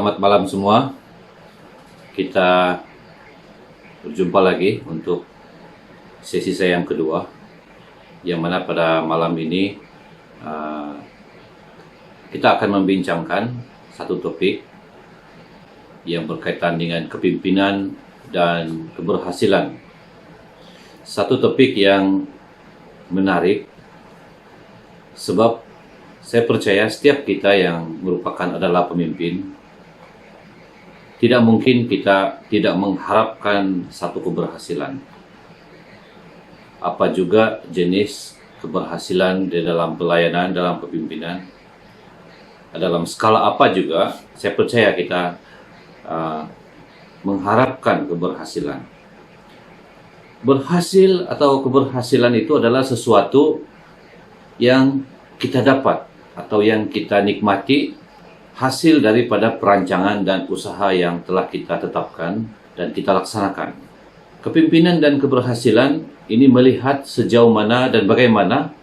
Selamat malam semua. Kita berjumpa lagi untuk sesi saya yang kedua, yang mana pada malam ini kita akan membincangkan satu topik yang berkaitan dengan kepimpinan dan keberhasilan. Satu topik yang menarik sebab saya percaya setiap kita yang merupakan adalah pemimpin, tidak mungkin kita tidak mengharapkan satu keberhasilan. Apa juga jenis keberhasilan di dalam pelayanan, dalam kepimpinan, dalam skala apa juga, saya percaya kita mengharapkan keberhasilan. Berhasil atau keberhasilan itu adalah sesuatu yang kita dapat atau yang kita nikmati hasil daripada perancangan dan usaha yang telah kita tetapkan dan kita laksanakan. Kepimpinan dan keberhasilan ini melihat sejauh mana dan bagaimana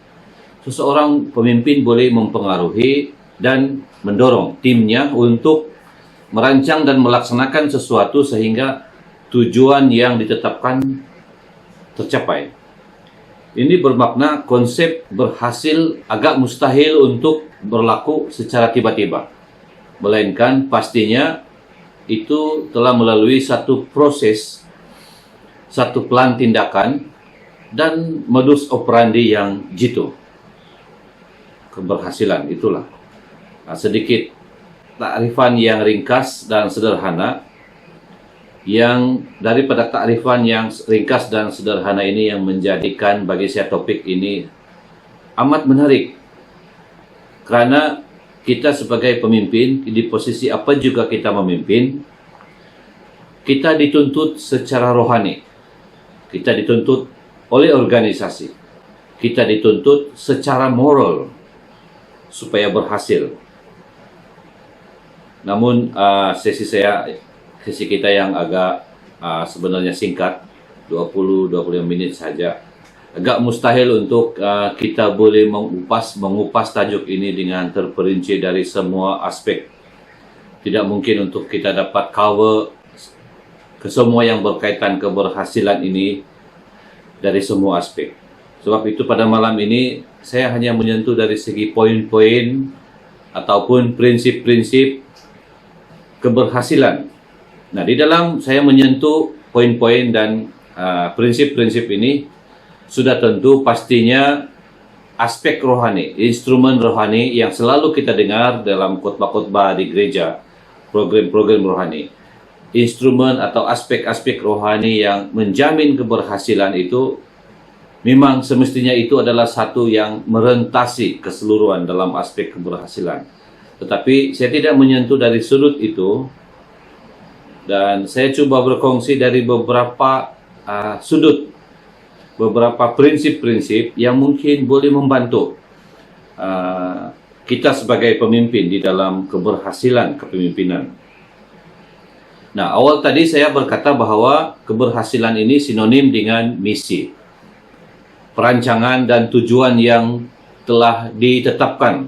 seseorang pemimpin boleh mempengaruhi dan mendorong timnya untuk merancang dan melaksanakan sesuatu sehingga tujuan yang ditetapkan tercapai. Ini bermakna konsep berhasil agak mustahil untuk berlaku secara tiba-tiba, melainkan pastinya itu telah melalui satu proses, satu plan tindakan, dan modus operandi yang jitu. Keberhasilan itulah. Sedikit takrifan yang ringkas dan sederhana, yang daripada takrifan yang ringkas dan sederhana ini yang menjadikan bagi saya topik ini amat menarik. Kerana kita sebagai pemimpin, di posisi apa juga kita memimpin, kita dituntut secara rohani. Kita dituntut oleh organisasi. Kita dituntut secara moral supaya berhasil. Namun sesi kita yang agak sebenarnya singkat, 20-25 menit saja. Agak mustahil untuk kita boleh mengupas tajuk ini dengan terperinci dari semua aspek. Tidak mungkin untuk kita dapat cover ke semua yang berkaitan keberhasilan ini dari semua aspek. Sebab itu pada malam ini saya hanya menyentuh dari segi poin-poin ataupun prinsip-prinsip keberhasilan. Nah, di dalam saya menyentuh poin-poin dan prinsip-prinsip ini, sudah tentu pastinya aspek rohani, instrumen rohani yang selalu kita dengar dalam khotbah-khotbah di gereja, program-program rohani. Instrumen atau aspek-aspek rohani yang menjamin keberhasilan itu memang semestinya itu adalah satu yang merentasi keseluruhan dalam aspek keberhasilan. Tetapi saya tidak menyentuh dari sudut itu, dan saya coba berkongsi dari beberapa sudut, beberapa prinsip-prinsip yang mungkin boleh membantu kita sebagai pemimpin di dalam keberhasilan kepemimpinan. Nah, awal tadi saya berkata bahwa keberhasilan ini sinonim dengan misi, perancangan dan tujuan yang telah ditetapkan,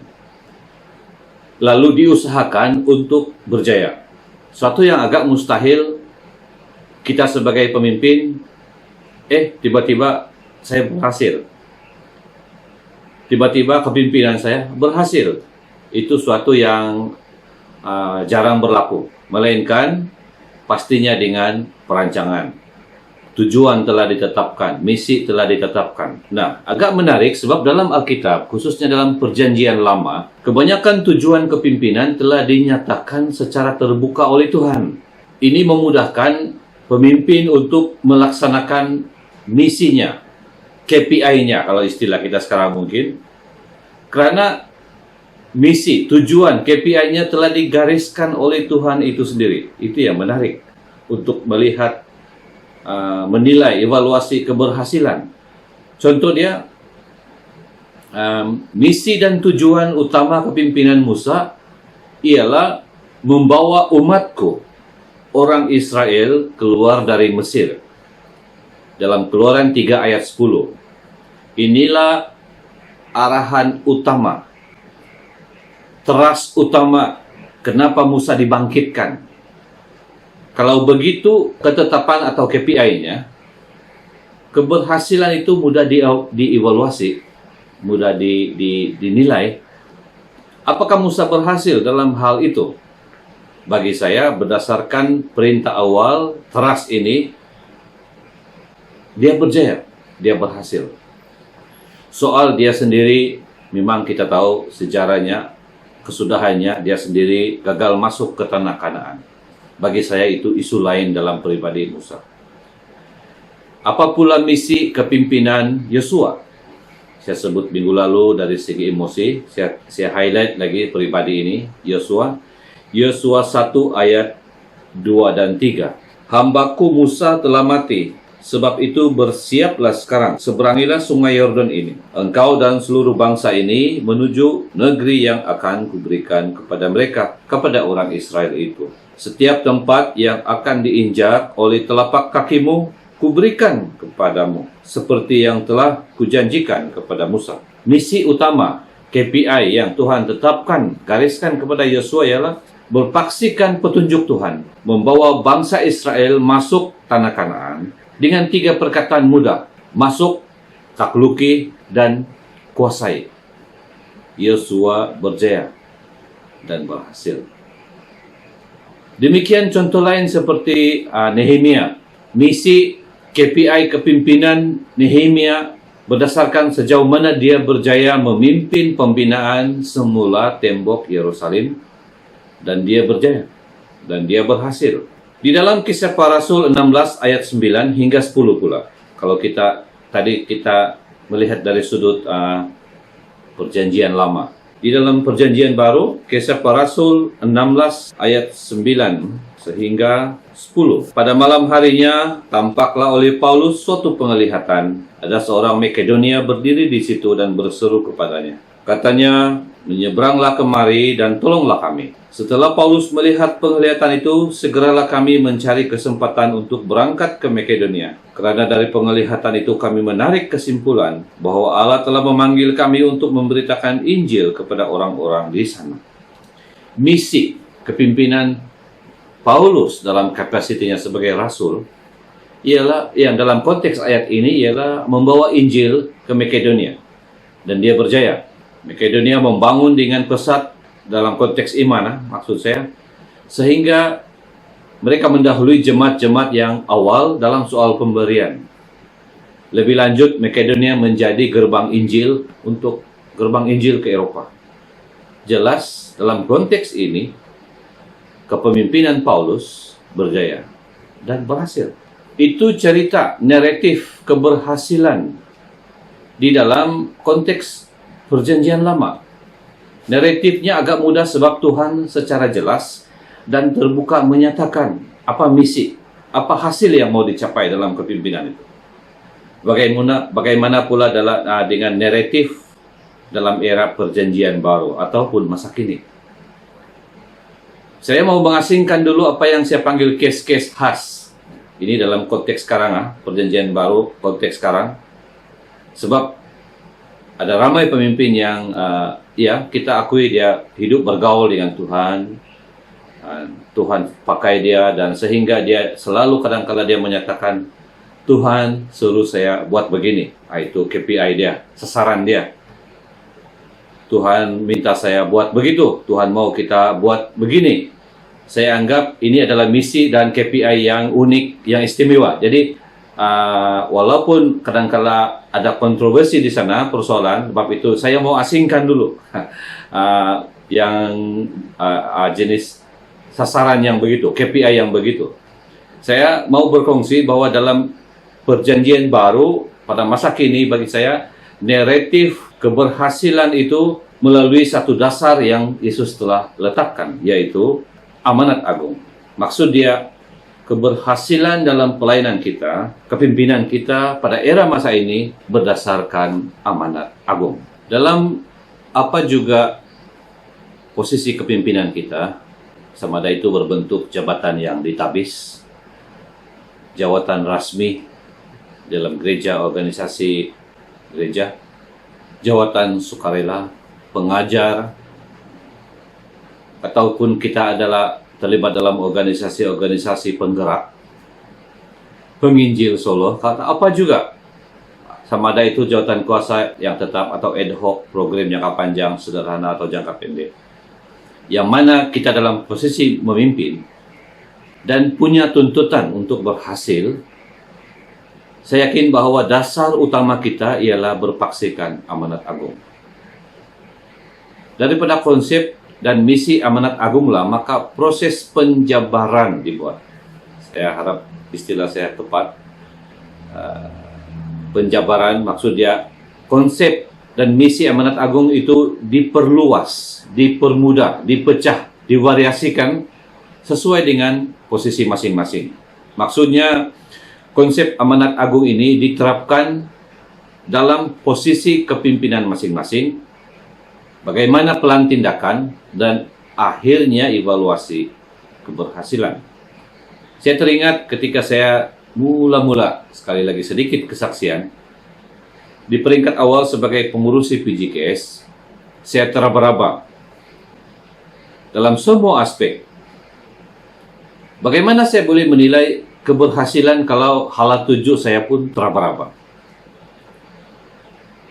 lalu diusahakan untuk berjaya. Suatu yang agak mustahil kita sebagai pemimpin, tiba-tiba saya berhasil. Tiba-tiba kepimpinan saya berhasil. Itu suatu yang jarang berlaku. Melainkan pastinya dengan perancangan. Tujuan telah ditetapkan, misi telah ditetapkan. Nah, agak menarik sebab dalam Alkitab, khususnya dalam Perjanjian Lama, kebanyakan tujuan kepimpinan telah dinyatakan secara terbuka oleh Tuhan. Ini memudahkan pemimpin untuk melaksanakan misinya, KPI-nya kalau istilah kita sekarang mungkin. Karena misi, tujuan, KPI-nya telah digariskan oleh Tuhan itu sendiri. Itu yang menarik untuk melihat, menilai, evaluasi keberhasilan. Contoh dia, misi dan tujuan utama kepimpinan Musa ialah membawa umatku, orang Israel, keluar dari Mesir. Dalam Keluaran 3 ayat 10. Inilah arahan utama, teras utama Kenapa Musa dibangkitkan? Kalau begitu ketetapan atau KPI-nya, keberhasilan itu mudah dievaluasi, mudah dinilai. Apakah Musa berhasil dalam hal itu? Bagi saya, berdasarkan perintah awal, trust ini, dia berjaya, dia berhasil. Soal dia sendiri, memang kita tahu sejarahnya, kesudahannya, dia sendiri gagal masuk ke tanah Kanaan. Bagi saya itu isu lain dalam pribadi Musa. Apa pula misi kepimpinan Yosua? Saya sebut minggu lalu dari segi emosi, saya highlight lagi pribadi ini, Yosua 1 ayat 2 dan 3. Hambaku Musa telah mati, sebab itu bersiaplah sekarang, seberangilah sungai Yordan ini, engkau dan seluruh bangsa ini menuju negeri yang akan kuberikan kepada mereka, kepada orang Israel itu. Setiap tempat yang akan diinjak oleh telapak kakimu, kuberikan kepadamu, seperti yang telah kujanjikan kepada Musa. Misi utama, KPI yang Tuhan tetapkan, gariskan kepada Yosua ialah berpaksikan petunjuk Tuhan, membawa bangsa Israel masuk tanah Kanaan dengan 3 perkataan mudah: masuk, takluki, dan kuasai. Yosua berjaya dan berhasil. Demikian contoh lain seperti Nehemia. Misi KPI kepimpinan Nehemia berdasarkan sejauh mana dia berjaya memimpin pembinaan semula tembok Yerusalem, dan dia berjaya dan dia berhasil. Di dalam Kisah Para Rasul 16 ayat 9 hingga 10 pula. Kalau kita melihat dari sudut Perjanjian Lama. Di dalam Perjanjian Baru, Kisah Para Rasul 16 ayat 9 sehingga 10. Pada malam harinya tampaklah oleh Paulus suatu penglihatan. Ada seorang Makedonia berdiri di situ dan berseru kepadanya. Katanya, menyeberanglah kemari dan tolonglah kami. Setelah Paulus melihat penglihatan itu, segeralah kami mencari kesempatan untuk berangkat ke Makedonia. Kerana dari penglihatan itu kami menarik kesimpulan bahwa Allah telah memanggil kami untuk memberitakan Injil kepada orang-orang di sana. Misi kepimpinan Paulus dalam kapasitinya sebagai rasul ialah, yang dalam konteks ayat ini ialah membawa Injil ke Makedonia. Dan dia berjaya. Makedonia membangun dengan pesat dalam konteks iman, maksud saya, sehingga mereka mendahului jemaat-jemaat yang awal dalam soal pemberian. Lebih lanjut, Makedonia menjadi gerbang Injil untuk gerbang Injil ke Eropa. Jelas, dalam konteks ini, kepemimpinan Paulus berjaya dan berhasil. Itu cerita naratif keberhasilan di dalam konteks Perjanjian Lama. Naratifnya agak mudah sebab Tuhan secara jelas dan terbuka menyatakan apa misi, apa hasil yang mau dicapai dalam kepimpinan itu. Bagaimana pula dengan naratif dalam era Perjanjian Baru ataupun masa kini. Saya mau mengasingkan dulu apa yang saya panggil case-case khas. Ini dalam konteks sekarang, Perjanjian Baru, konteks sekarang. Sebab ada ramai pemimpin yang kita akui dia hidup bergaul dengan Tuhan. Tuhan pakai dia, dan sehingga dia selalu kadang-kala dia menyatakan, Tuhan suruh saya buat begini. Itu KPI dia, sasaran dia. Tuhan minta saya buat begitu, Tuhan mau kita buat begini. Saya anggap ini adalah misi dan KPI yang unik, yang istimewa. Jadi walaupun kadang-kala ada kontroversi di sana, persoalan, sebab itu saya mau asingkan dulu jenis sasaran yang begitu, KPI yang begitu. Saya mau berkongsi bahwa dalam Perjanjian Baru pada masa kini, bagi saya naratif keberhasilan itu melalui satu dasar yang Yesus telah letakkan, yaitu amanat agung. Maksud dia, keberhasilan dalam pelayanan kita, kepimpinan kita pada era masa ini berdasarkan amanat agung. Dalam apa juga posisi kepimpinan kita, sama ada itu berbentuk jabatan yang ditabis, jawatan rasmi dalam gereja, organisasi gereja, jawatan sukarela, pengajar, ataupun kita adalah terlibat dalam organisasi-organisasi penggerak, penginjil solo, apa juga, sama ada itu jabatan kuasa yang tetap atau ad hoc, program jangka panjang, sederhana atau jangka pendek, yang mana kita dalam posisi memimpin dan punya tuntutan untuk berhasil, saya yakin bahwa dasar utama kita ialah berpaksikan amanat agung. Daripada konsep dan misi amanat agunglah, maka proses penjabaran dibuat. Saya harap istilah saya tepat. Penjabaran maksudnya konsep dan misi amanat agung itu diperluas, dipermudah, dipecah, divariasikan sesuai dengan posisi masing-masing. Maksudnya konsep amanat agung ini diterapkan dalam posisi kepimpinan masing-masing, bagaimana pelan tindakan, dan akhirnya evaluasi keberhasilan. Saya teringat ketika saya mula-mula, sekali lagi sedikit kesaksian, di peringkat awal sebagai pengurusi PGKS, saya teraba-raba dalam semua aspek. Bagaimana saya boleh menilai keberhasilan kalau hala tuju saya pun teraba-raba?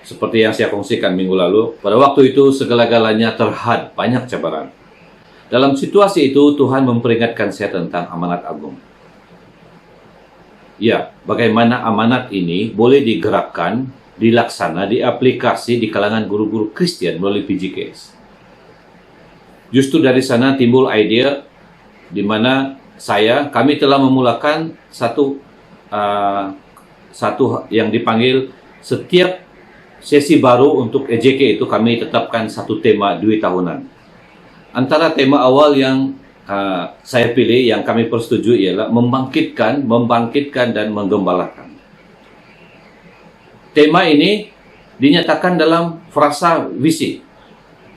Seperti yang saya kongsikan minggu lalu, pada waktu itu segala-galanya terhad banyak cabaran. Dalam situasi itu, Tuhan memperingatkan saya tentang amanat agung. Ya, bagaimana amanat ini boleh digerakkan, dilaksana, diaplikasi di kalangan guru-guru Kristen melalui PGKS. Justru dari sana timbul ide di mana kami telah memulakan satu yang dipanggil setiap sesi baru untuk EJK itu kami tetapkan satu tema 2 tahunan. Antara tema awal yang saya pilih, yang kami persetujui ialah membangkitkan dan menggembalakan. Tema ini dinyatakan dalam frasa visi,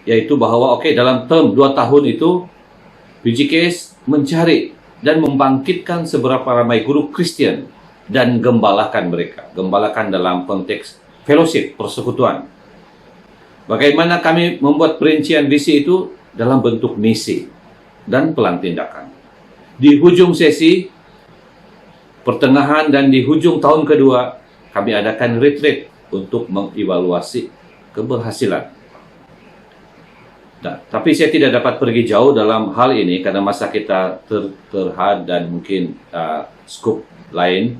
yaitu bahwa dalam term 2 tahun itu PGKS mencari dan membangkitkan seberapa ramai guru Kristen dan gembalakan mereka. Gembalakan dalam konteks fellowship, persekutuan. Bagaimana kami membuat perincian visi itu dalam bentuk misi dan pelan tindakan. Di hujung sesi, pertengahan dan di hujung tahun kedua, kami adakan retreat untuk mengevaluasi keberhasilan. Nah, tapi saya tidak dapat pergi jauh dalam hal ini karena masa kita terhad dan mungkin skop lain.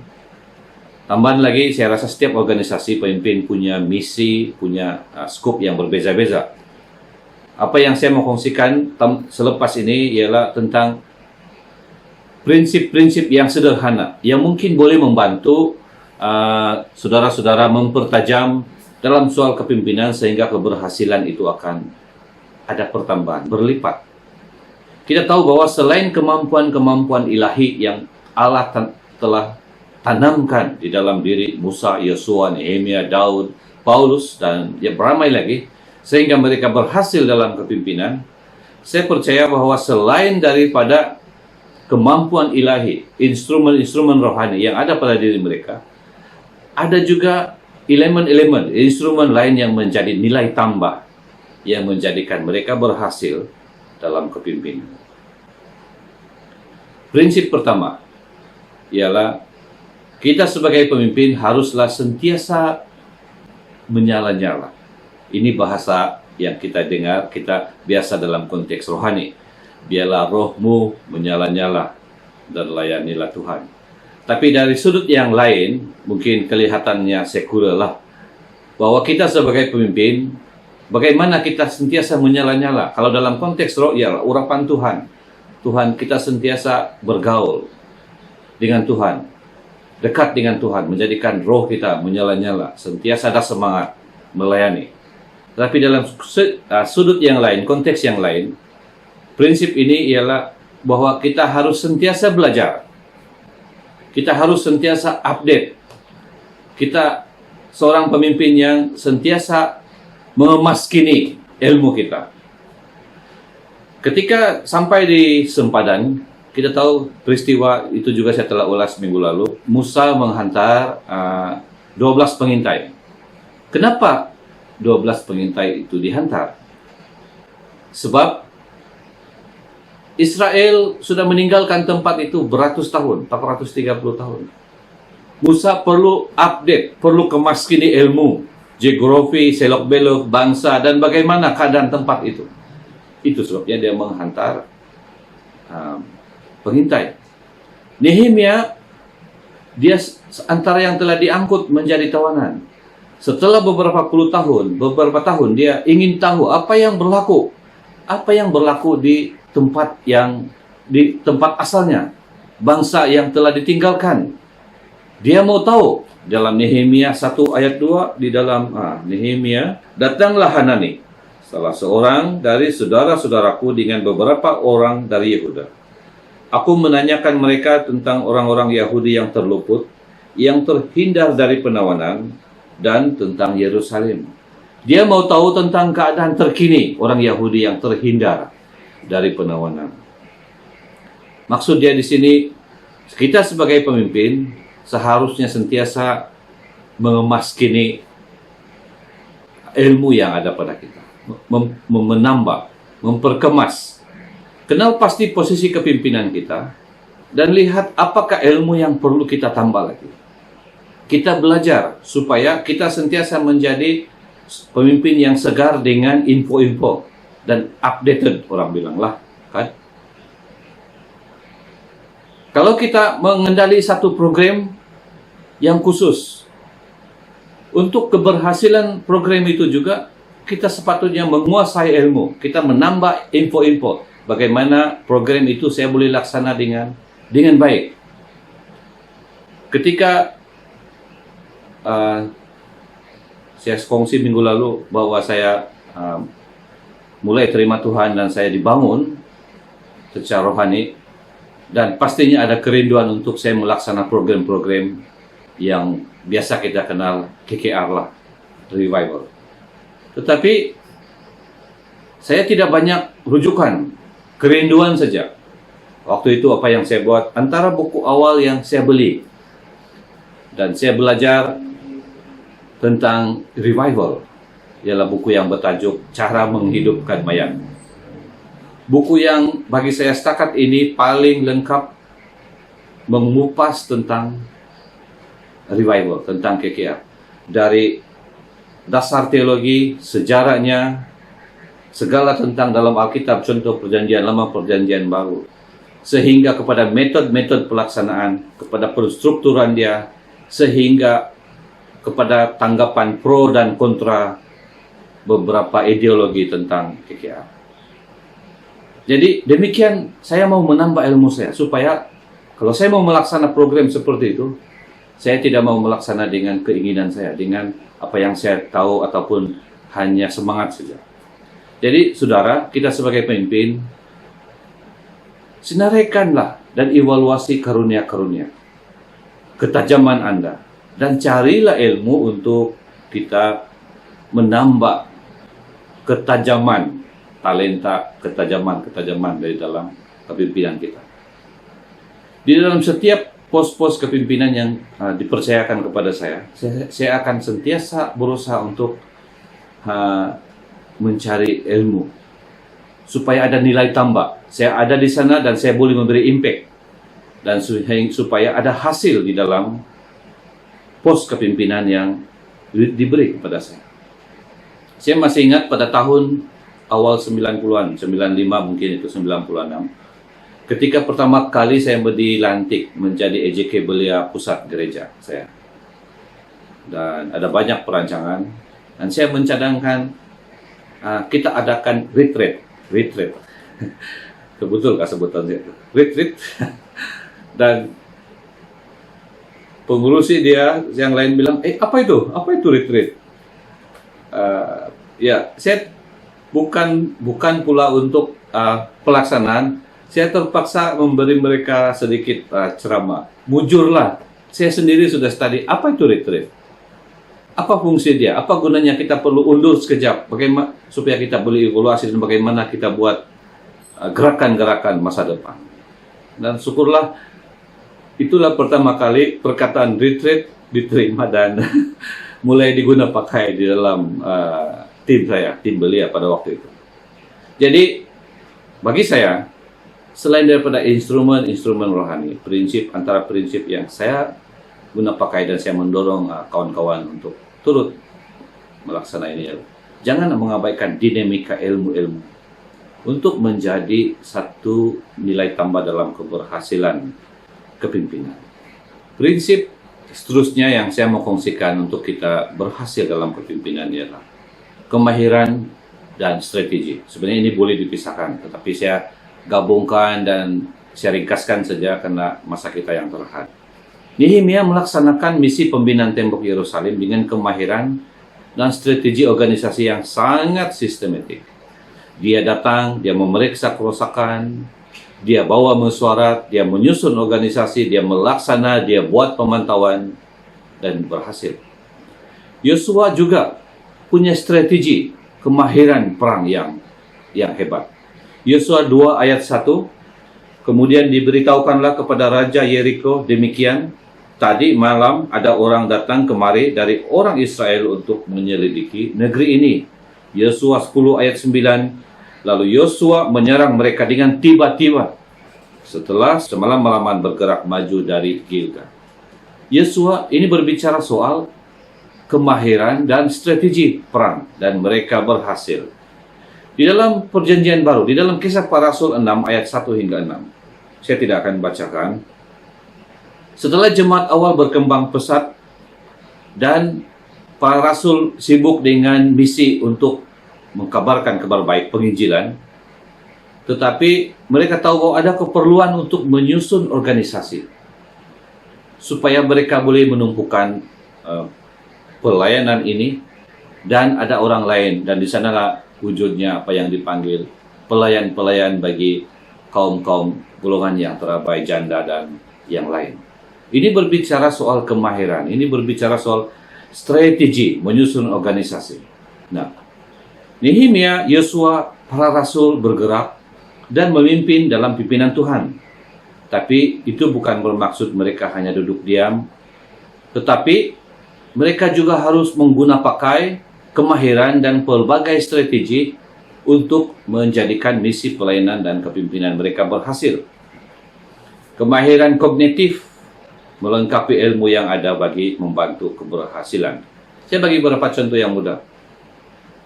Tambahan lagi, saya rasa setiap organisasi pemimpin punya misi, punya skop yang berbeza-beza. Apa yang saya mau kongsikan selepas ini ialah tentang prinsip-prinsip yang sederhana yang mungkin boleh membantu saudara-saudara mempertajam dalam soal kepimpinan sehingga keberhasilan itu akan ada pertambahan, berlipat. Kita tahu bahwa selain kemampuan-kemampuan ilahi yang Allah telah tanamkan di dalam diri Musa, Yosua, Nehemia, Daud, Paulus, dan beramai lagi, sehingga mereka berhasil dalam kepimpinan, saya percaya bahwa selain daripada kemampuan ilahi, instrumen-instrumen rohani yang ada pada diri mereka, ada juga elemen-elemen, instrumen lain yang menjadi nilai tambah, yang menjadikan mereka berhasil dalam kepimpinan. Prinsip pertama ialah kita sebagai pemimpin haruslah sentiasa menyala-nyala. Ini bahasa yang kita dengar, kita biasa dalam konteks rohani. Biarlah rohmu menyala-nyala dan layanilah Tuhan. Tapi dari sudut yang lain, mungkin kelihatannya sekuler lah, bahwa kita sebagai pemimpin, bagaimana kita sentiasa menyala-nyala. Kalau dalam konteks roh, ya urapan Tuhan. Tuhan, kita sentiasa bergaul dengan Tuhan, dekat dengan Tuhan, menjadikan roh kita menyala-nyala, sentiasa ada semangat melayani. Tapi dalam sudut yang lain, konteks yang lain, prinsip ini ialah bahwa kita harus sentiasa belajar. Kita harus sentiasa update. Kita seorang pemimpin yang sentiasa memaskini ilmu kita. Ketika sampai di sempadan, kita tahu peristiwa itu juga saya telah ulas minggu lalu. Musa menghantar 12 pengintai. Kenapa 12 pengintai itu dihantar? Sebab Israel sudah meninggalkan tempat itu beratus tahun, 430 tahun. Musa perlu update, perlu kemaskini ilmu, geografi, selok-belok, bangsa, dan bagaimana keadaan tempat itu. Itu sebabnya dia menghantar pengintai. Nehemia, dia antara yang telah diangkut menjadi tawanan. Setelah beberapa tahun, dia ingin tahu apa yang berlaku di tempat asalnya, bangsa yang telah ditinggalkan. Dia mau tahu. Dalam Nehemia 1 ayat 2, di dalam Nehemia, datanglah Hanani, salah seorang dari saudara-saudaraku dengan beberapa orang dari Yehuda. Aku menanyakan mereka tentang orang-orang Yahudi yang terluput, yang terhindar dari penawanan, dan tentang Yerusalem. Dia mau tahu tentang keadaan terkini orang Yahudi yang terhindar dari penawanan. Maksud dia di sini, kita sebagai pemimpin seharusnya sentiasa mengemaskini ilmu yang ada pada kita, menambah, memperkemas. Kenal pasti posisi kepimpinan kita dan lihat apakah ilmu yang perlu kita tambah lagi. Kita belajar supaya kita sentiasa menjadi pemimpin yang segar dengan info-info dan updated, orang bilang lah, kan? Kalau kita mengendali satu program yang khusus, untuk keberhasilan program itu juga kita sepatutnya menguasai ilmu, kita menambah info-info bagaimana program itu saya boleh laksana dengan baik. Ketika saya kongsi minggu lalu bahwa saya mulai terima Tuhan dan saya dibangun secara rohani, dan pastinya ada kerinduan untuk saya melaksanakan program-program yang biasa kita kenal KKR lah, revival. Tetapi saya tidak banyak rujukan, kerinduan saja. Waktu itu apa yang saya buat, antara buku awal yang saya beli dan saya belajar tentang revival, ialah buku yang bertajuk Cara Menghidupkan Mayat. Buku yang bagi saya setakat ini paling lengkap mengupas tentang revival, tentang KKR. Dari dasar teologi, sejarahnya, segala tentang dalam Alkitab, contoh Perjanjian Lama, Perjanjian Baru, sehingga kepada metode-metode pelaksanaan, kepada penstrukturan dia, sehingga kepada tanggapan pro dan kontra beberapa ideologi tentang KKR. Jadi demikian saya mau menambah ilmu saya, supaya kalau saya mau melaksanakan program seperti itu, saya tidak mau melaksanakan dengan keinginan saya, dengan apa yang saya tahu ataupun hanya semangat saja. Jadi saudara, kita sebagai pemimpin, sinaraikanlah dan evaluasi karunia-karunia, ketajaman Anda, dan carilah ilmu untuk kita menambah ketajaman, talenta, ketajaman dari dalam kepimpinan kita. Di dalam setiap pos-pos kepimpinan yang dipercayakan kepada saya akan sentiasa berusaha untuk mencari ilmu supaya ada nilai tambah. Saya ada di sana dan saya boleh memberi impact, dan supaya ada hasil di dalam pos kepimpinan yang diberi kepada saya. Saya masih ingat pada tahun awal 90-an, 95 mungkin itu 96, ketika pertama kali saya dilantik menjadi EJK Belia Pusat Gereja saya. Dan ada banyak perancangan, dan saya mencadangkan kita adakan retreat. Betul kah sebutan itu? Retreat. Dan pengurusi dia yang lain bilang, apa itu? Apa itu retreat? Ya, saya bukan pula untuk pelaksanaan. Saya terpaksa memberi mereka sedikit ceramah. Mujurlah, saya sendiri sudah study apa itu retreat. Apa fungsi dia? Apa gunanya? Kita perlu undur sekejap. Bagaimana supaya kita boleh evaluasi dan bagaimana kita buat gerakan-gerakan masa depan. Dan syukurlah, itulah pertama kali perkataan retreat diterima dan mulai diguna pakai di dalam tim saya, tim Belia pada waktu itu. Jadi bagi saya, Selain daripada instrumen-instrumen rohani, prinsip antara prinsip yang saya guna pakai dan saya mendorong kawan-kawan untuk turut melaksanakan ini, jangan mengabaikan dinamika ilmu-ilmu untuk menjadi satu nilai tambah dalam keberhasilan kepimpinan. Prinsip seterusnya yang saya mau kongsikan untuk kita berhasil dalam kepimpinan ialah kemahiran dan strategi. Sebenarnya ini boleh dipisahkan, tetapi saya gabungkan dan saya ringkaskan saja karena masa kita yang terhad. Nehemia melaksanakan misi pembinaan tembok Yerusalem dengan kemahiran dan strategi organisasi yang sangat sistematik. Dia datang, dia memeriksa kerusakan, dia bawa mesyuarat, dia menyusun organisasi, dia melaksana, dia buat pemantauan, dan berhasil. Yosua juga punya strategi kemahiran perang yang hebat. Yosua 2 ayat 1, kemudian diberitahukanlah kepada Raja Yeriko demikian, tadi malam ada orang datang kemari dari orang Israel untuk menyelidiki negeri ini. Yosua 10 ayat 9, lalu Yosua menyerang mereka dengan tiba-tiba setelah semalam-malaman bergerak maju dari Gilgal. Yosua ini berbicara soal kemahiran dan strategi perang dan mereka berhasil. Di dalam perjanjian baru, di dalam Kisah Para Rasul 6 ayat 1 hingga 6. Saya tidak akan bacakan. Setelah jemaat awal berkembang pesat dan para rasul sibuk dengan misi untuk mengkabarkan kabar baik penginjilan, tetapi mereka tahu bahwa ada keperluan untuk menyusun organisasi supaya mereka boleh menumpukan pelayanan ini dan ada orang lain, dan di sanalah wujudnya apa yang dipanggil pelayan-pelayan bagi kaum-kaum golongan yang terabai, janda dan yang lain. Ini berbicara soal kemahiran, ini berbicara soal strategi menyusun organisasi. Nah, Nehemia, Yosua, para rasul bergerak dan memimpin dalam pimpinan Tuhan. Tapi itu bukan bermaksud mereka hanya duduk diam, tetapi mereka juga harus menggunakan kemahiran dan pelbagai strategi untuk menjadikan misi pelayanan dan kepimpinan mereka berhasil. Kemahiran kognitif melengkapi ilmu yang ada bagi membantu keberhasilan. Saya bagi beberapa contoh yang mudah.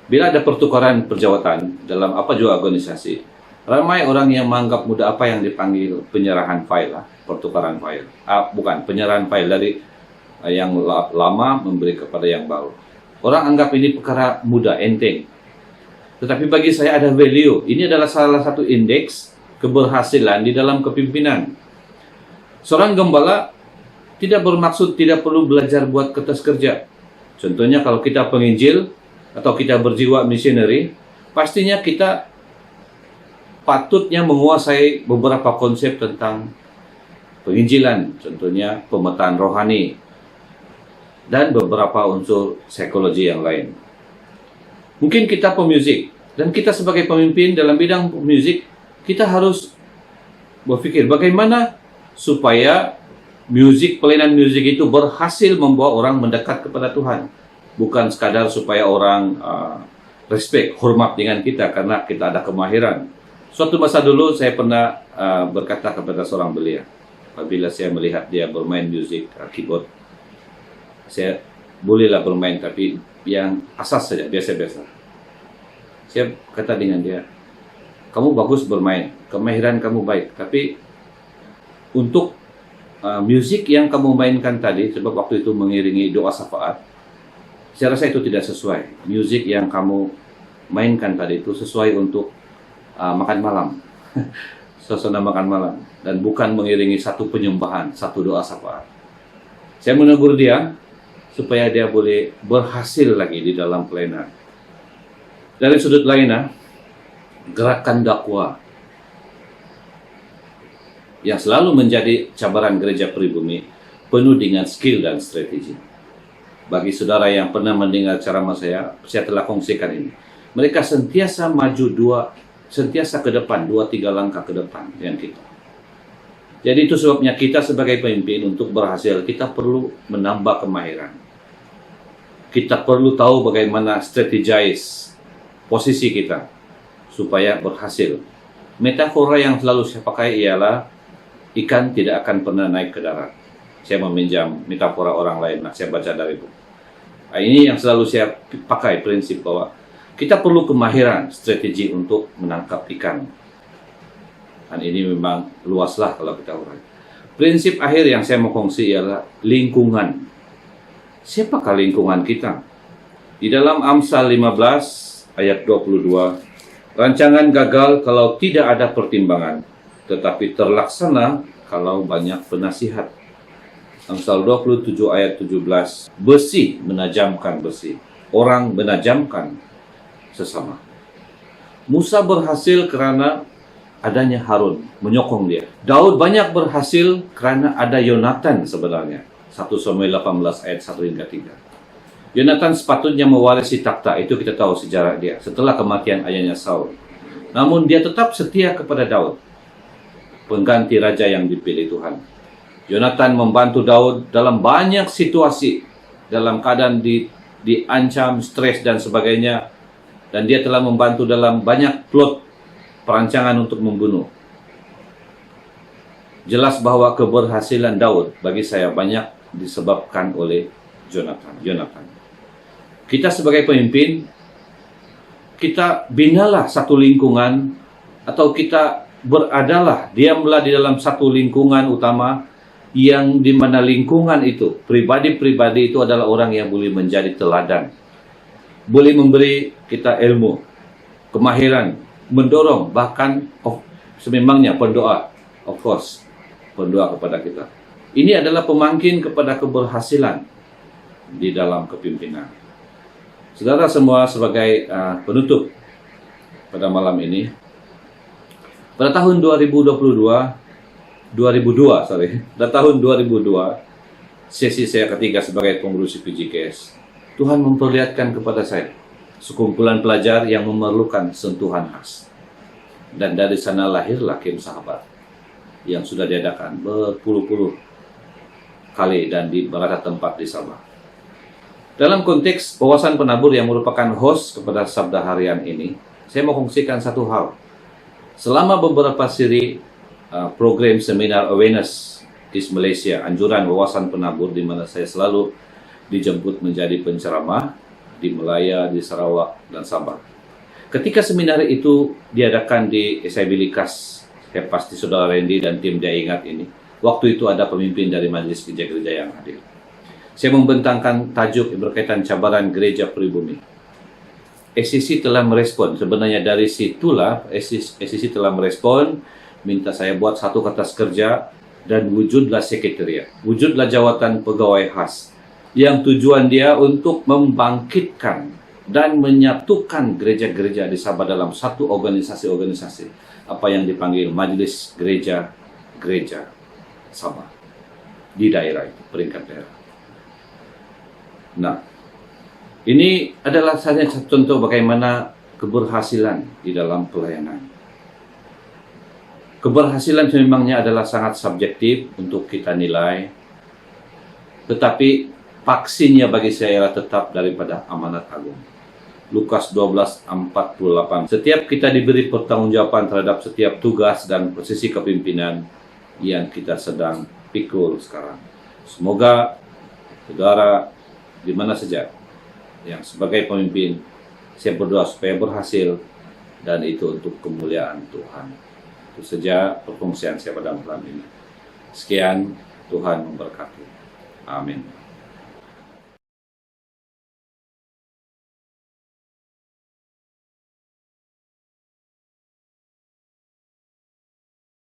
Bila ada pertukaran perjawatan dalam apa juga organisasi, ramai orang yang menganggap mudah apa yang dipanggil penyerahan file, pertukaran file. Bukan, penyerahan file dari yang lama memberi kepada yang baru. Orang anggap ini perkara mudah, enteng. Tetapi bagi saya ada value. Ini adalah salah satu indeks keberhasilan di dalam kepimpinan. Seorang gembala tidak bermaksud tidak perlu belajar buat kertas kerja. Contohnya kalau kita penginjil atau kita berjiwa missionary, pastinya kita patutnya menguasai beberapa konsep tentang penginjilan, contohnya pemetaan rohani, dan beberapa unsur psikologi yang lain. Mungkin kita pemuzik, dan kita sebagai pemimpin dalam bidang musik, kita harus berpikir bagaimana supaya pelayanan musik itu berhasil membawa orang mendekat kepada Tuhan. Bukan sekadar supaya orang respect, hormat dengan kita karena kita ada kemahiran. Suatu masa dulu saya pernah berkata kepada seorang belia, apabila saya melihat dia bermain musik, keyboard, saya bolehlah bermain tapi yang asas saja, biasa-biasa. Saya kata dengan dia, kamu bagus bermain, kemahiran kamu baik, tapi untuk musik yang kamu mainkan tadi, sebab waktu itu mengiringi doa syafaat, saya rasa itu tidak sesuai. Musik yang kamu mainkan tadi itu sesuai untuk makan malam, suasana makan malam, dan bukan mengiringi satu penyembahan, satu doa syafaat. Saya menegur dia supaya dia boleh berhasil lagi di dalam pelayanan. Dari sudut lainnya, gerakan dakwah yang selalu menjadi cabaran gereja pribumi penuh dengan skill dan strategi. Bagi saudara yang pernah mendengar ceramah saya telah kongsikan ini. Mereka sentiasa sentiasa ke depan, 2-3 langkah ke depan yang kita. Jadi itu sebabnya kita sebagai pemimpin untuk berhasil, kita perlu menambah kemahiran. Kita perlu tahu bagaimana strategize posisi kita supaya berhasil. Metafora yang selalu saya pakai ialah ikan tidak akan pernah naik ke darat. Saya meminjam metafora orang lain, saya baca dari buku. Nah, ini yang selalu saya pakai, prinsip bahwa kita perlu kemahiran strategi untuk menangkap ikan. Dan ini memang luaslah kalau kita uraikan. Prinsip akhir yang saya mau kongsi ialah lingkungan. Siapakah lingkungan kita? Di dalam Amsal 15 ayat 22, rancangan gagal kalau tidak ada pertimbangan, tetapi terlaksana kalau banyak penasihat. Amsal 27 ayat 17, besi menajamkan besi, orang menajamkan sesama. Musa berhasil karena adanya Harun menyokong dia. Daud banyak berhasil karena ada Yonatan sebenarnya. 1 Samuel 18 ayat 1 hingga 3. Yonatan sepatutnya mewarisi takhta, itu kita tahu sejarah dia, setelah kematian ayahnya Saul. Namun dia tetap setia kepada Daud, pengganti raja yang dipilih Tuhan. Yonatan membantu Daud dalam banyak situasi, dalam keadaan diancam, stres dan sebagainya. Dan dia telah membantu dalam banyak plot perancangan untuk membunuh. Jelas bahwa keberhasilan Daud bagi saya banyak disebabkan oleh Yonatan. Kita sebagai pemimpin, kita binalah satu lingkungan, atau kita diamlah di dalam satu lingkungan utama, yang dimana lingkungan itu, pribadi-pribadi itu adalah orang yang boleh menjadi teladan, boleh memberi kita ilmu, kemahiran, mendorong, bahkan sememangnya pendoa, of course, pendoa kepada kita. Ini adalah pemangkin kepada keberhasilan di dalam kepimpinan. Saudara semua, sebagai penutup pada malam ini, pada tahun 2002, sesi saya ketiga sebagai pengurus PGKS, Tuhan memperlihatkan kepada saya sekumpulan pelajar yang memerlukan sentuhan khas. Dan dari sana lahirlah Kim Sahabat yang sudah diadakan berpuluh-puluh kali dan di beberapa tempat di Sabah. Dalam konteks wawasan penabur yang merupakan host kepada Sabda Harian ini, saya mau kongsikan satu hal. Selama beberapa seri program seminar awareness di Malaysia, anjuran wawasan penabur, di mana saya selalu dijemput menjadi penceramah di Melaya, di Sarawak, dan Sabah. Ketika seminar itu diadakan di SIB Likas, saya pasti saudara Randy dan tim dia ingat ini, waktu itu ada pemimpin dari Majelis Gereja-Gereja yang hadir. Saya membentangkan tajuk berkaitan cabaran gereja pribumi. SCC telah merespon, sebenarnya dari situlah SCC telah merespon, minta saya buat satu kertas kerja, dan wujudlah sekretariat, wujudlah jawatan pegawai khas, yang tujuan dia untuk membangkitkan dan menyatukan gereja-gereja di Sabah dalam satu organisasi-organisasi, apa yang dipanggil Majelis Gereja Sabah di daerah itu, peringkat daerah. Nah, ini adalah saja satu contoh bagaimana keberhasilan di dalam pelayanan. Keberhasilan memangnya adalah sangat subjektif untuk kita nilai, tetapi vaksinnya bagi saya adalah tetap daripada amanat agung. Lukas 12:48. Setiap kita diberi pertanggungjawaban terhadap setiap tugas dan posisi kepimpinan yang kita sedang pikul sekarang. Semoga saudara di mana saja yang sebagai pemimpin, saya berdoa supaya berhasil, dan itu untuk kemuliaan Tuhan. Itu saja perkongsian saya pada malam ini. Sekian, Tuhan memberkati. Amin.